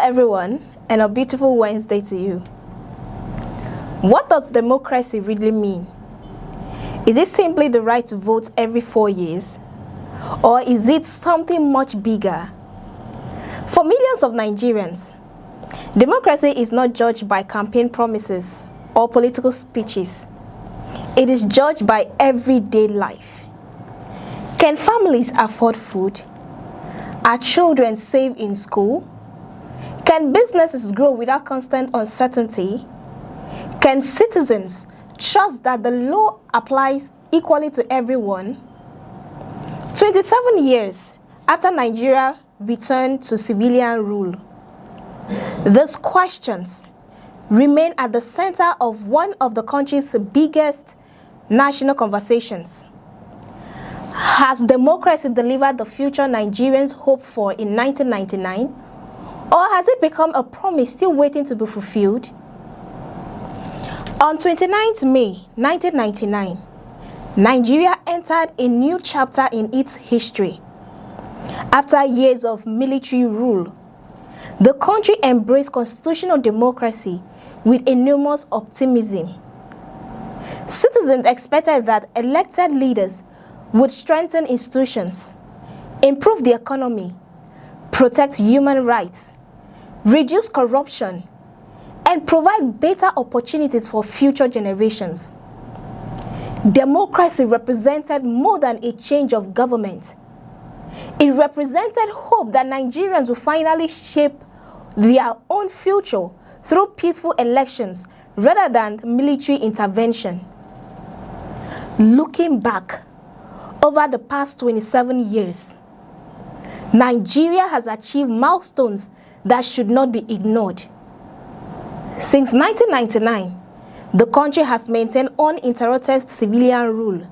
everyone, and a beautiful Wednesday to you. What does democracy really mean? Is it simply the right to vote every 4 years? Or is it something much bigger? For millions of Nigerians, democracy is not judged by campaign promises or political speeches. It is judged by everyday life. Can families afford food? Are children safe in school? Can businesses grow without constant uncertainty? Can citizens trust that the law applies equally to everyone? 27 years after Nigeria returned to civilian rule, these questions remain at the center of one of the country's biggest national conversations. Has democracy delivered the future Nigerians hoped for in 1999? Or has it become a promise still waiting to be fulfilled? On 29th May 1999, Nigeria entered a new chapter in its history. After years of military rule, the country embraced constitutional democracy with enormous optimism. Citizens expected that elected leaders would strengthen institutions, improve the economy, protect human rights, reduce corruption, and provide better opportunities for future generations. Democracy represented more than a change of government. It represented hope that Nigerians will finally shape their own future through peaceful elections rather than military intervention. Looking back over the past 27 years, Nigeria has achieved milestones that should not be ignored. Since 1999, the country has maintained uninterrupted civilian rule,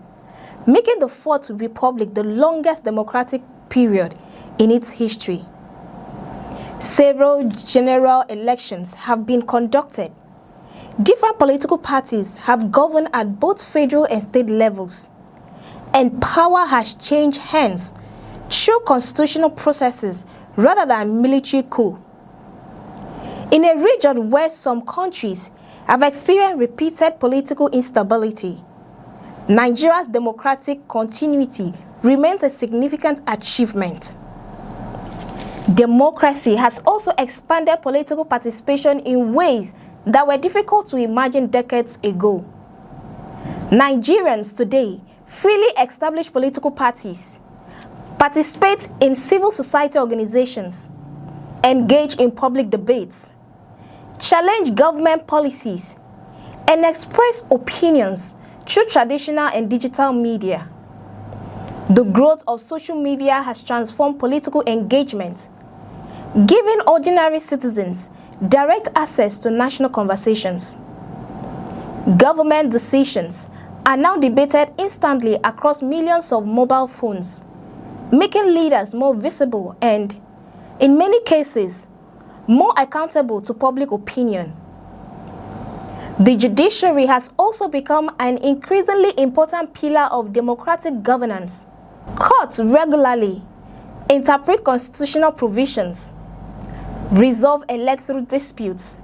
making the Fourth Republic the longest democratic period in its history. Several general elections have been conducted. Different political parties have governed at both federal and state levels, and power has changed hands through constitutional processes rather than military coup. In a region where some countries have experienced repeated political instability, Nigeria's democratic continuity remains a significant achievement. Democracy has also expanded political participation in ways that were difficult to imagine decades ago. Nigerians today freely establish political parties, participate in civil society organizations, engage in public debates, challenge government policies, and express opinions through traditional and digital media. The growth of social media has transformed political engagement, giving ordinary citizens direct access to national conversations. Government decisions are now debated instantly across millions of mobile phones, making leaders more visible and, in many cases, more accountable to public opinion. The judiciary has also become an increasingly important pillar of democratic governance. Courts regularly interpret constitutional provisions, resolve electoral disputes,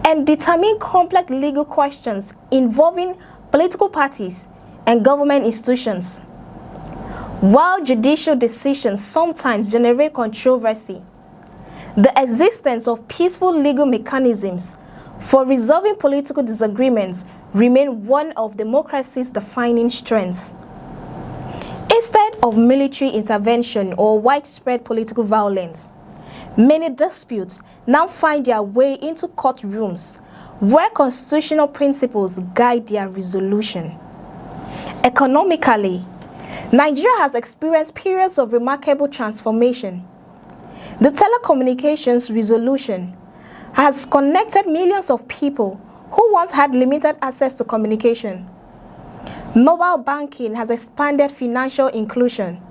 and determine complex legal questions involving political parties and government institutions. While judicial decisions sometimes generate controversy, the existence of peaceful legal mechanisms for resolving political disagreements remain one of democracy's defining strengths. Instead of military intervention or widespread political violence, many disputes now find their way into courtrooms where constitutional principles guide their resolution. Economically, Nigeria has experienced periods of remarkable transformation. The telecommunications revolution has connected millions of people who once had limited access to communication. Mobile banking has expanded financial inclusion.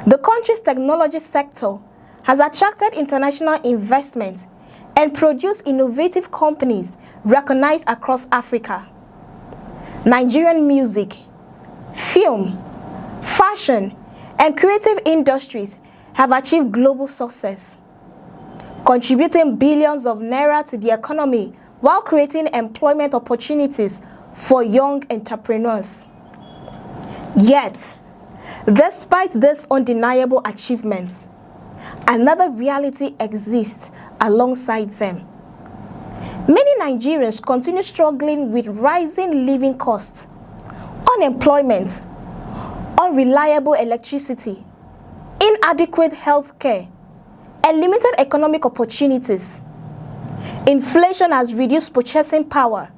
The country's technology sector has attracted international investment and produced innovative companies recognized across Africa. Nigerian music, film, fashion, and creative industries have achieved global success. contributing billions of naira to the economy while creating employment opportunities for young entrepreneurs. Yet, despite these undeniable achievements, another reality exists alongside them. Many Nigerians continue struggling with rising living costs, unemployment, unreliable electricity, inadequate health care, and limited economic opportunities. Inflation has reduced purchasing power,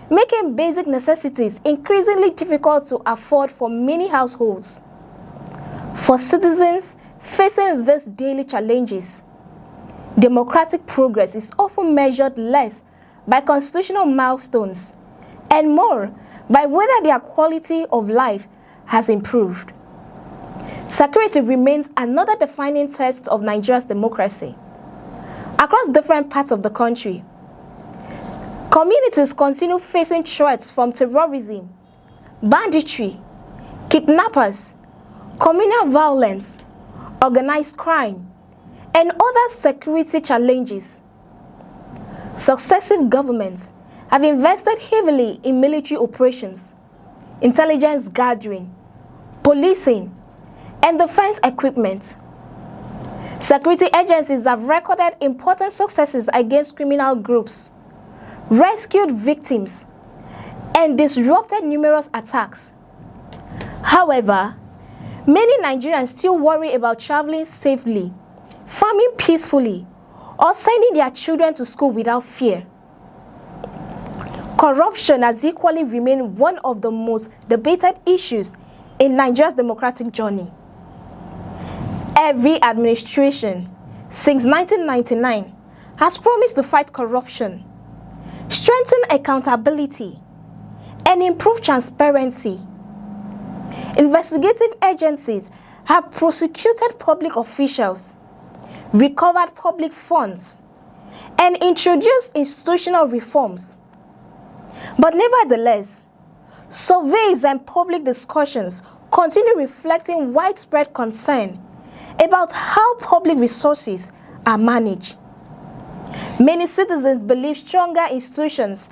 making basic necessities increasingly difficult to afford for many households. For citizens facing these daily challenges, democratic progress is often measured less by constitutional milestones and more by whether their quality of life has improved. Security remains another defining test of Nigeria's democracy. Across different parts of the country, communities continue facing threats from terrorism, banditry, kidnappers, communal violence, organized crime, and other security challenges. Successive governments have invested heavily in military operations, intelligence gathering, policing, and defense equipment. Security agencies have recorded important successes against criminal groups, rescued victims, and disrupted numerous attacks. However, many Nigerians still worry about traveling safely, farming peacefully, or sending their children to school without fear. Corruption has equally remained one of the most debated issues in Nigeria's democratic journey. Every administration since 1999 has promised to fight corruption, strengthen accountability, and improve transparency. Investigative agencies have prosecuted public officials, recovered public funds, and introduced institutional reforms. But nevertheless, surveys and public discussions continue reflecting widespread concern about how public resources are managed. Many citizens believe stronger institutions,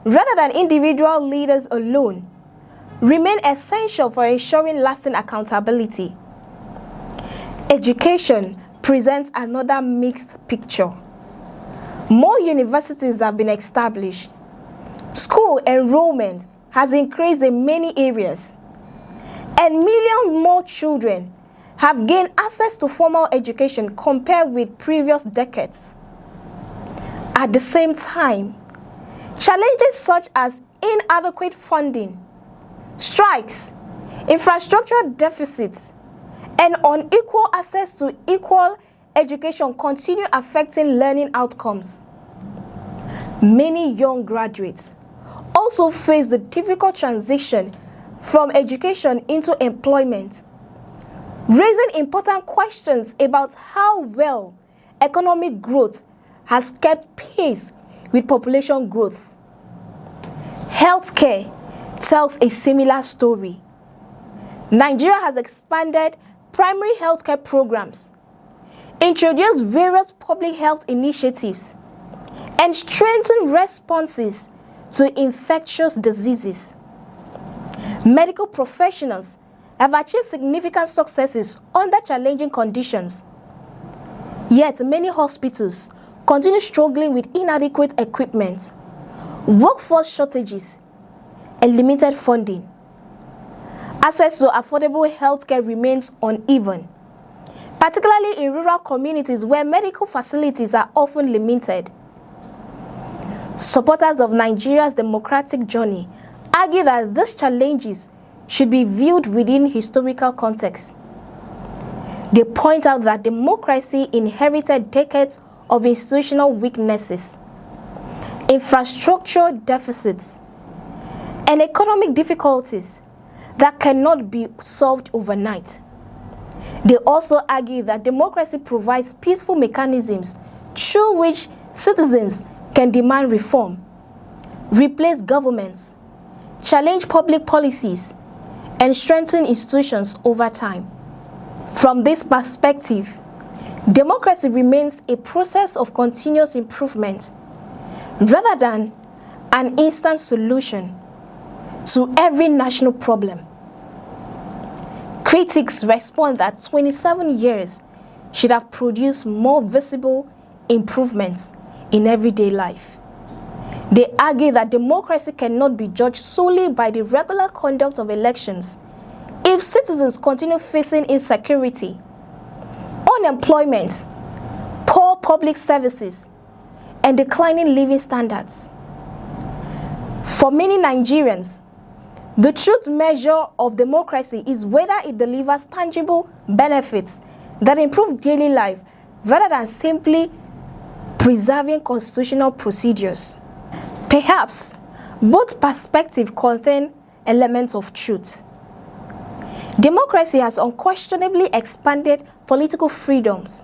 rather than individual leaders alone, remain essential for ensuring lasting accountability. Education presents another mixed picture. More universities have been established. School enrollment has increased in many areas, and millions more children have gained access to formal education compared with previous decades. At the same time, challenges such as inadequate funding, strikes, infrastructure deficits, and unequal access to equal education continue affecting learning outcomes. Many young graduates also face the difficult transition from education into employment, raising important questions about how well economic growth has kept pace with population growth. Healthcare tells a similar story. Nigeria has expanded primary healthcare programs, introduced various public health initiatives, and strengthened responses to infectious diseases. Medical professionals have achieved significant successes under challenging conditions. Yet many hospitals continue struggling with inadequate equipment, workforce shortages, and limited funding. Access to affordable healthcare remains uneven, particularly in rural communities where medical facilities are often limited. Supporters of Nigeria's democratic journey argue that these challenges should be viewed within historical context. They point out that democracy inherited decades of institutional weaknesses, infrastructure deficits, and economic difficulties that cannot be solved overnight. They also argue that democracy provides peaceful mechanisms through which citizens can demand reform, replace governments, challenge public policies, and strengthen institutions over time. From this perspective, Democracy remains a process of continuous improvement rather than an instant solution to every national problem. Critics respond that 27 years should have produced more visible improvements in everyday life. They argue that democracy cannot be judged solely by the regular conduct of elections if citizens continue facing insecurity, unemployment, poor public services, and declining living standards. For many Nigerians, the truth measure of democracy is whether it delivers tangible benefits that improve daily life rather than simply preserving constitutional procedures. Perhaps both perspectives contain elements of truth. Democracy has unquestionably expanded political freedoms,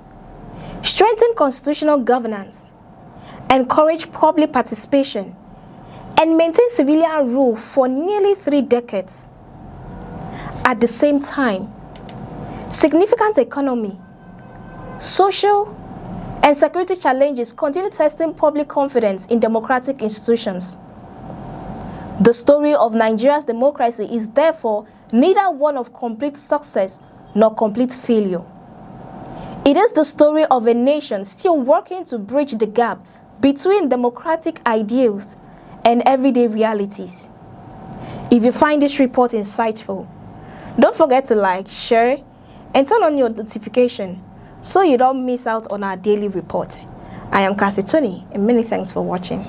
strengthened constitutional governance, encouraged public participation, and maintained civilian rule for nearly 3 decades. At the same time, significant economy, social, and security challenges continue testing public confidence in democratic institutions. The story of Nigeria's democracy is therefore neither one of complete success nor complete failure. It is the story of a nation still working to bridge the gap between democratic ideals and everyday realities. If you find this report insightful, don't forget to like, share, and turn on your notification so you don't miss out on our daily report. I am Cassie Tony, and many thanks for watching.